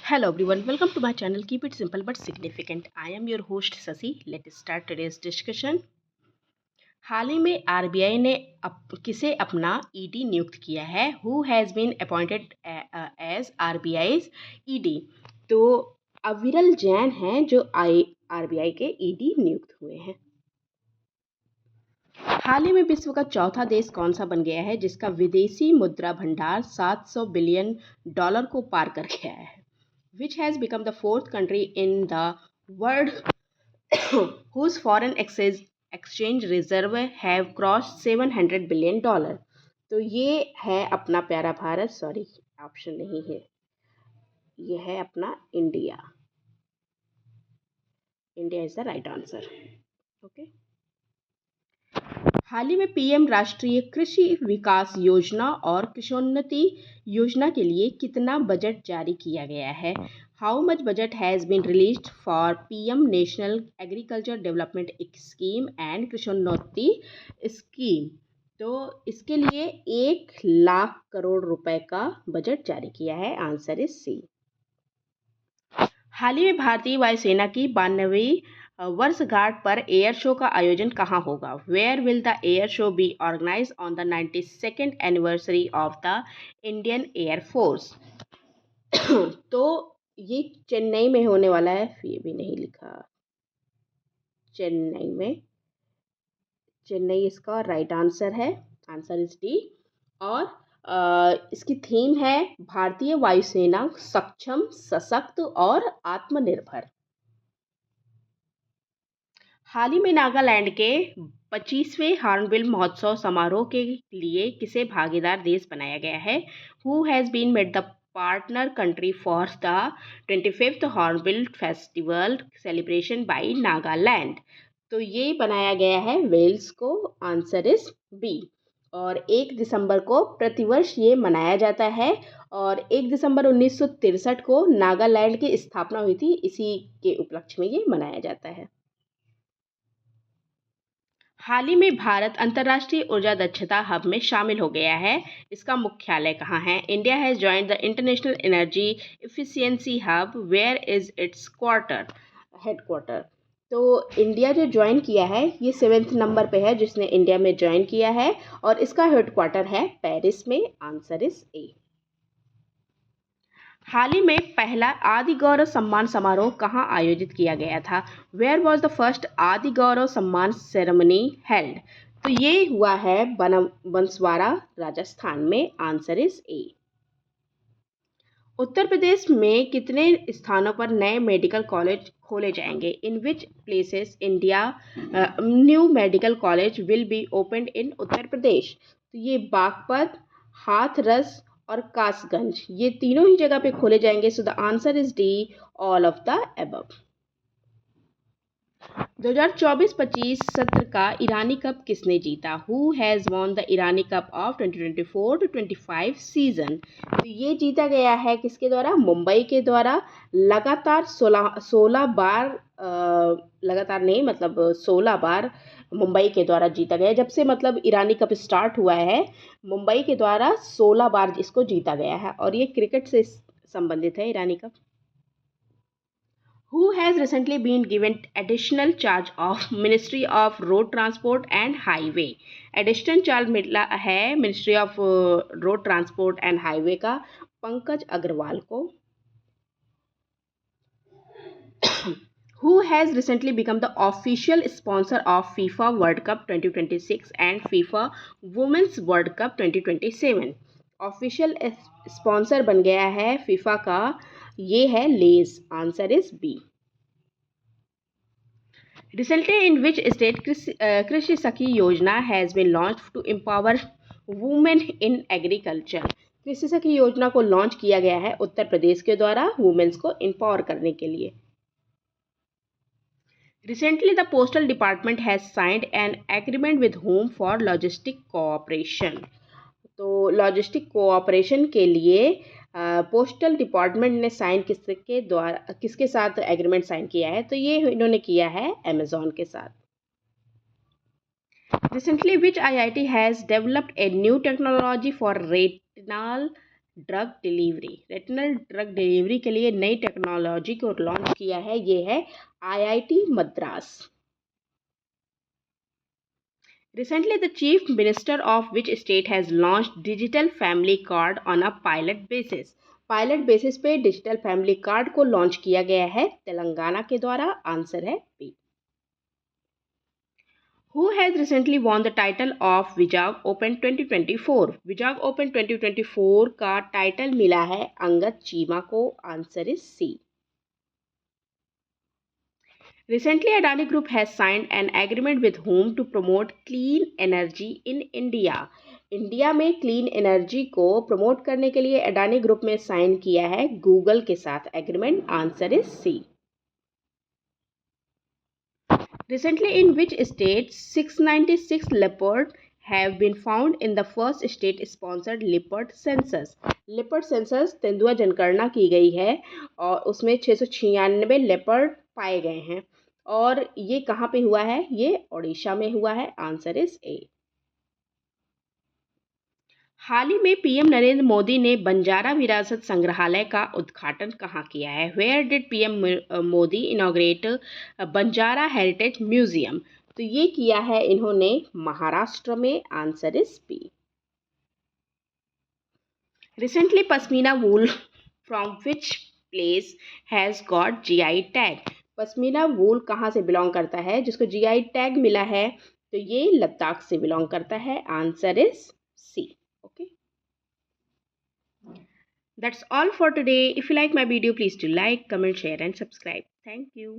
Hello everyone, welcome to my channel. Keep it simple but significant. I am your host Sasi. Let's start today's discussion. हाल ही में RBI ने किसे अपना ED नियुक्त किया है? Who has been appointed as RBI's ED? तो अविरल जैन हैं जो आरबीआई के ईडी नियुक्त हुए हैं। हाल ही में विश्व का चौथा देश कौन सा बन गया है जिसका विदेशी मुद्रा भंडार $700 बिलियन को पार कर गया है? Which has become the fourth country in the world whose foreign exchange reserve have crossed $700 billion? तो ये है अपना प्यारा भारत, सॉरी ऑप्शन नहीं है, ये है अपना India. India is the right answer. Okay. हाल ही में पीएम राष्ट्रीय कृषि विकास योजना और कृषोन्नति योजना के लिए कितना बजट जारी किया गया है? How much budget has been released for PM national agriculture development scheme and Krishonnati scheme? तो इसके लिए 1,00,000 करोड़ रुपए का बजट जारी किया है। आंसर इज सी। हाल ही में भारतीय वायुसेना की 92वीं वर्षगांठ पर एयर शो का आयोजन कहाँ होगा? Where will the air show be organise on the 92nd anniversary of the Indian air force? तो ये चेन्नई में होने वाला है। ये भी नहीं लिखा, चेन्नई में, चेन्नई इसका राइट आंसर है। Answer is D. और इसकी थीम है भारतीय वायुसेना सक्षम, सशक्त और आत्मनिर्भर। हाल ही में नागालैंड के 25वें हॉर्नबिल महोत्सव समारोह के लिए किसे भागीदार देश बनाया गया है? Who has been made the partner country for the 25th Hornbill festival celebration by Nagaland? तो ये बनाया गया है वेल्स को। Answer is B. और 1 दिसंबर को प्रतिवर्ष ये मनाया जाता है और 1 दिसंबर 1963 को नागालैंड की स्थापना हुई थी, इसी के उपलक्ष्य में ये मनाया जाता है। हाल ही में भारत अंतर्राष्ट्रीय ऊर्जा दक्षता हब में शामिल हो गया है। इसका मुख्यालय कहाँ है? India has joined the international energy efficiency hub. Where is its headquarter? तो इंडिया जो ज्वाइन किया है, ये 7th नंबर पे है जिसने इंडिया में ज्वाइन किया है और इसका हेडक्वार्टर है पेरिस में। Answer is a. हाल ही में पहला आदि गौरव सम्मान समारोह कहाँ आयोजित किया गया था? वेयर वॉज द फर्स्ट आदि गौरव सम्मान सेरेमनी हेल्ड? तो ये हुआ है बंसवाड़ा, राजस्थान में। Answer is a. Uttar Pradesh में कितने स्थानों पर नए मेडिकल कॉलेज खोले जाएंगे? In which places India new medical college will be opened in Uttar Pradesh? तो ये बागपत, हाथरस और कासगंज, ये तीनों ही जगह पे खोले जाएंगे। So the answer is D, all of the above. 2024-25 सत्र का ईरानी कप किसने जीता? Who has won the Irani cup of 2024-25 season? तो ये जीता गया है किसके द्वारा? मुंबई के द्वारा। लगातार 16 बार, लगातार नहीं मतलब 16 बार मुंबई के द्वारा जीता गया। जब से मतलब ईरानी कप स्टार्ट हुआ है, मुंबई के द्वारा 16 बार इसको जीता गया है और ये क्रिकेट से संबंधित है ईरानी cup. Who has recently been given additional charge of Ministry of Road Transport and Highway? Additional charge मिला है ministry of road transport and highway का पंकज अग्रवाल को। Who has recently become the official sponsor of FIFA World Cup 2026 and FIFA Women's World Cup 2027? Official sponsor बन गया है FIFA का, ये है Lay's. Answer is B. Recently, in which state कृषि सखी योजना has been launched to empower women in agriculture? कृषि सखी योजना को लॉन्च किया गया है उत्तर प्रदेश के द्वारा वुमेन्स को एम्पावर करने के लिए। Recently, the postal department has signed an agreement with whom for logistic cooperation? तो लॉजिस्टिक कोऑपरेशन के लिए पोस्टल डिपार्टमेंट ने साइन किसके साथ एग्रीमेंट साइन किया है? तो ये इन्होंने किया है अमेजोन के साथ। Recently which IIT has developed a new technology for retinal drug delivery. Retinal drug delivery के लिए नई टेक्नोलॉजी को लॉन्च किया है, ये है IIT Madras. Recently, the Chief Minister of which state has launched Digital Family Card on a pilot basis? Pilot basis पे digital family card को लॉन्च किया गया है तेलंगाना के द्वारा। आंसर है B. Who has recently won the title of Vizag open 2024? Vizag open 2024 का title मिला है अंगद चीमा को। Answer is C. Recently, Adani Group has signed an agreement with whom to promote clean energy in India? India में clean energy को promote करने के लिए Adani group में साइन किया है गूगल के साथ agreement. Answer is C. Recently, in which state 696 leopards have been found in the first state-sponsored leopard census? Leopard census तेंदुआ जनगणना की गई है और उसमें 696 लेपर्ड पाए गए हैं और ये कहाँ पे हुआ है? ये ओडिशा में हुआ है। Answer is a. हाल ही में पीएम नरेंद्र मोदी ने बंजारा विरासत संग्रहालय का उद्घाटन कहाँ किया है? Where did PM Modi inaugurate Banjara heritage museum? तो ये किया है इन्होंने महाराष्ट्र में। Answer is B. Recently Pashmina wool from which place has got GI tag? Pashmina wool कहाँ से बिलोंग करता है जिसको जीआई टैग मिला है? तो ये लद्दाख से बिलोंग करता है। Answer is C. Okay, that's all for today. If you like my video, please do like, comment, share and subscribe. Thank you.